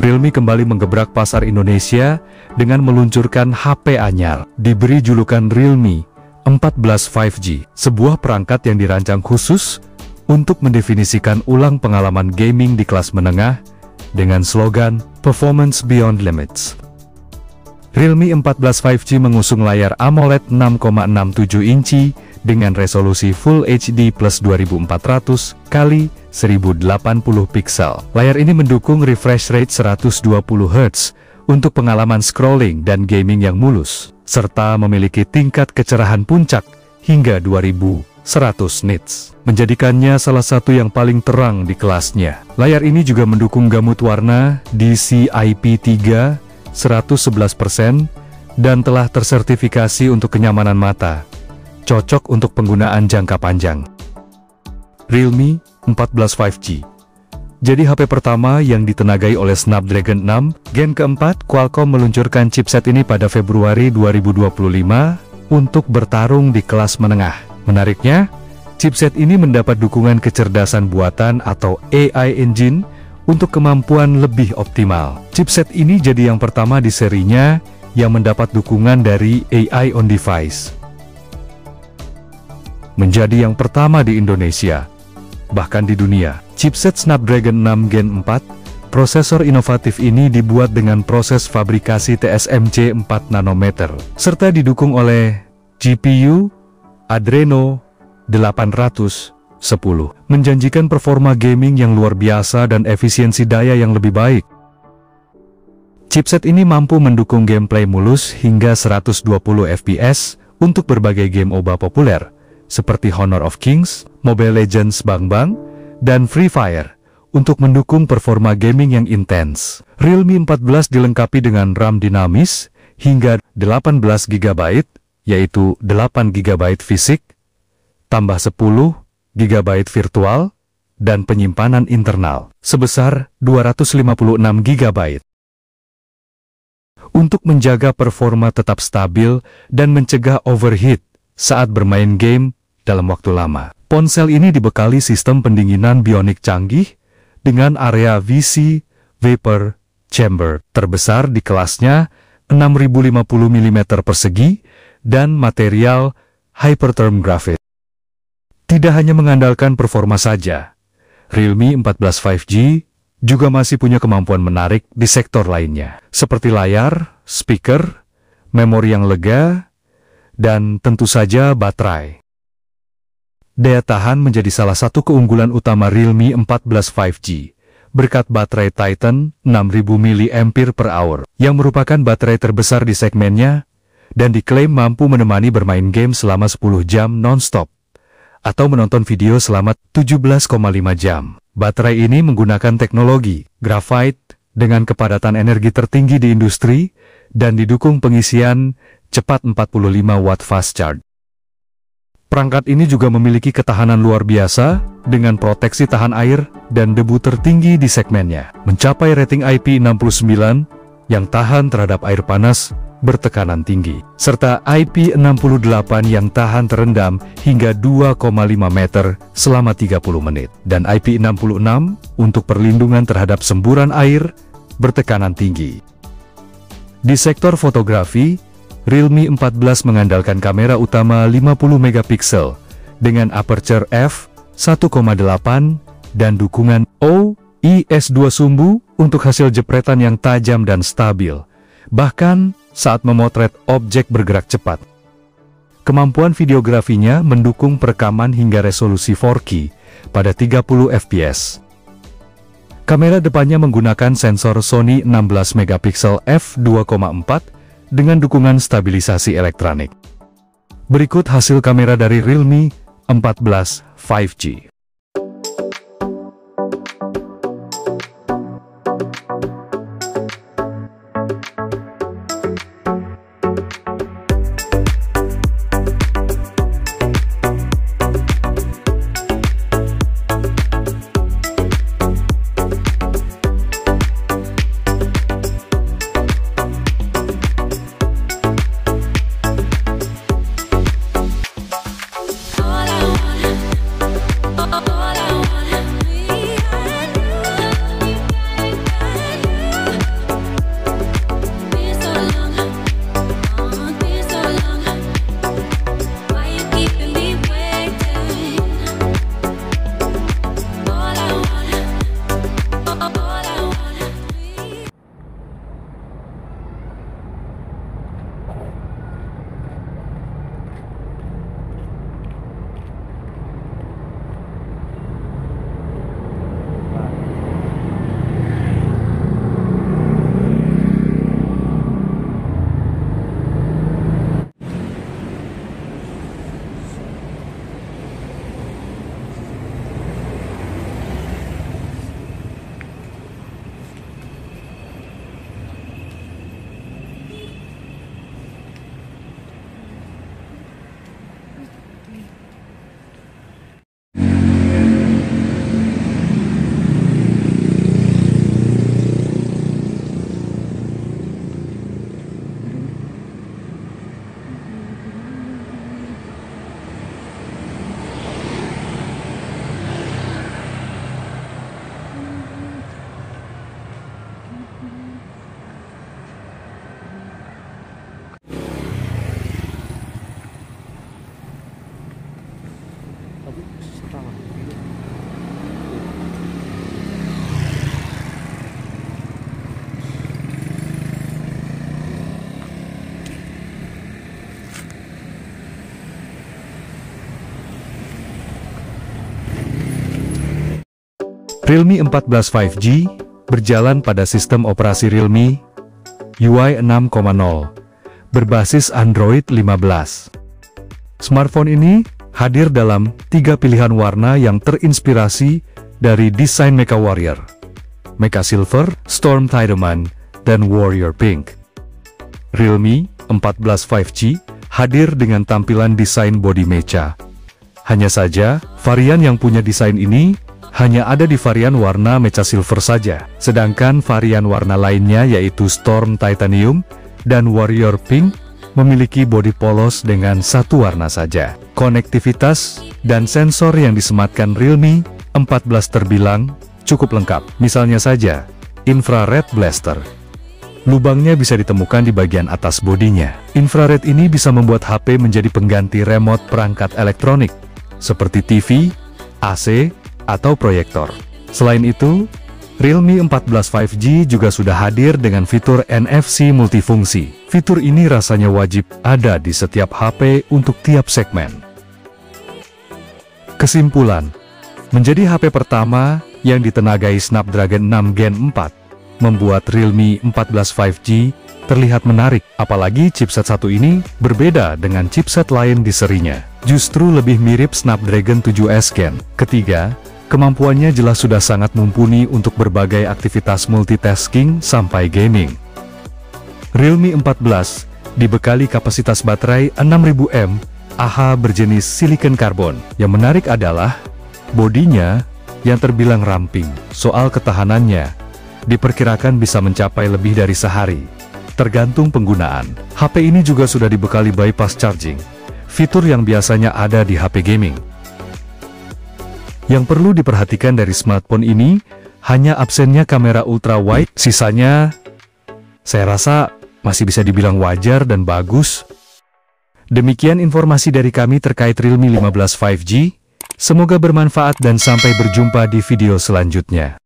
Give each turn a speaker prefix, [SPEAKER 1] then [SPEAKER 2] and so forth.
[SPEAKER 1] Realme kembali menggebrak pasar Indonesia dengan meluncurkan HP anyar, diberi julukan Realme 14 5G, sebuah perangkat yang dirancang khusus untuk mendefinisikan ulang pengalaman gaming di kelas menengah dengan slogan Performance Beyond Limits. Realme 14 5G mengusung layar AMOLED 6,67 inci dengan resolusi Full HD plus 2400 x 1080 pixel. Layar ini mendukung refresh rate 120 Hz untuk pengalaman scrolling dan gaming yang mulus, serta memiliki tingkat kecerahan puncak hingga 2100 nits, menjadikannya salah satu yang paling terang di kelasnya. Layar ini juga mendukung gamut warna DCI-P3 111% dan telah tersertifikasi untuk kenyamanan mata, cocok untuk penggunaan jangka panjang. Realme 14 5G jadi HP pertama yang ditenagai oleh Snapdragon 6 Gen keempat. Qualcomm meluncurkan chipset ini pada Februari 2025 untuk bertarung di kelas menengah. Menariknya, chipset ini mendapat dukungan kecerdasan buatan atau AI Engine untuk kemampuan lebih optimal. Chipset ini jadi yang pertama di serinya yang mendapat dukungan dari AI on device. Menjadi yang pertama di Indonesia, bahkan di dunia. Chipset Snapdragon 6 Gen 4, prosesor inovatif ini dibuat dengan proses fabrikasi TSMC 4 nanometer, serta didukung oleh GPU Adreno 810, menjanjikan performa gaming yang luar biasa dan efisiensi daya yang lebih baik. Chipset ini mampu mendukung gameplay mulus hingga 120 fps untuk berbagai game MOBA populer, seperti Honor of Kings, Mobile Legends Bang Bang, dan Free Fire, untuk mendukung performa gaming yang intens. Realme 14 dilengkapi dengan RAM dinamis hingga 18 GB, yaitu 8 GB fisik, tambah 10 GB virtual, dan penyimpanan internal sebesar 256 GB. Untuk menjaga performa tetap stabil dan mencegah overheat saat bermain game dalam waktu lama. Ponsel ini dibekali sistem pendinginan bionik canggih dengan area VC Vapor Chamber terbesar di kelasnya 6050 mm persegi dan material Hypertherm Graphite. Tidak hanya mengandalkan performa saja, Realme 14 5G juga masih punya kemampuan menarik di sektor lainnya, seperti layar, speaker, memori yang lega, dan tentu saja baterai. Daya tahan menjadi salah satu keunggulan utama Realme 14 5G, berkat baterai Titan 6000 mAh, yang merupakan baterai terbesar di segmennya, dan diklaim mampu menemani bermain game selama 10 jam non-stop, atau menonton video selama 17,5 jam. Baterai ini menggunakan teknologi graphite dengan kepadatan energi tertinggi di industri, dan didukung pengisian cepat 45 Watt fast charge. Perangkat ini juga memiliki ketahanan luar biasa, dengan proteksi tahan air dan debu tertinggi di segmennya, mencapai rating IP69 yang tahan terhadap air panas bertekanan tinggi, serta IP68 yang tahan terendam hingga 2,5 meter selama 30 menit, dan IP66 untuk perlindungan terhadap semburan air bertekanan tinggi. Di sektor fotografi, Realme 14 mengandalkan kamera utama 50 megapiksel dengan aperture f1,8 dan dukungan OIS 2 sumbu untuk hasil jepretan yang tajam dan stabil, bahkan saat memotret objek bergerak cepat. Kemampuan videografinya mendukung perekaman hingga resolusi 4K pada 30 fps. Kamera depannya menggunakan sensor Sony 16 megapiksel f2,4 dengan dukungan stabilisasi elektronik. Berikut hasil kamera dari Realme 14 5G. Realme 14 5G berjalan pada sistem operasi Realme UI 6.0 berbasis Android 15. Smartphone ini hadir dalam 3 pilihan warna yang terinspirasi dari desain Mecha Warrior, Mecha Silver, Storm Tiedemann, dan Warrior Pink. Realme 14 5G hadir dengan tampilan desain body mecha. Hanya saja, varian yang punya desain ini hanya ada di varian warna Mecha Silver saja, sedangkan varian warna lainnya yaitu Storm Titanium dan Warrior Pink memiliki bodi polos dengan satu warna saja. Konektivitas dan sensor yang disematkan Realme 14 terbilang cukup lengkap. Misalnya saja, Infrared Blaster. Lubangnya bisa ditemukan di bagian atas bodinya. Infrared ini bisa membuat HP menjadi pengganti remote perangkat elektronik, seperti TV, AC, atau proyektor. Selain itu, Realme 14 5G juga sudah hadir dengan fitur NFC multifungsi. Fitur ini rasanya wajib ada di setiap HP untuk tiap segmen. Kesimpulan, menjadi HP pertama yang ditenagai Snapdragon 6 Gen 4, membuat Realme 14 5G terlihat menarik, apalagi chipset satu ini berbeda dengan chipset lain di serinya. Justru lebih mirip Snapdragon 7S Gen. Ketiga, kemampuannya jelas sudah sangat mumpuni untuk berbagai aktivitas multitasking sampai gaming. Realme 14 dibekali kapasitas baterai 6000 mAh berjenis silikon karbon. Yang menarik adalah bodinya yang terbilang ramping. Soal ketahanannya, diperkirakan bisa mencapai lebih dari sehari, tergantung penggunaan. HP ini juga sudah dibekali bypass charging, fitur yang biasanya ada di HP gaming. Yang perlu diperhatikan dari smartphone ini, hanya absennya kamera ultra wide, sisanya saya rasa masih bisa dibilang wajar dan bagus. Demikian informasi dari kami terkait Realme 15 5G, semoga bermanfaat dan sampai berjumpa di video selanjutnya.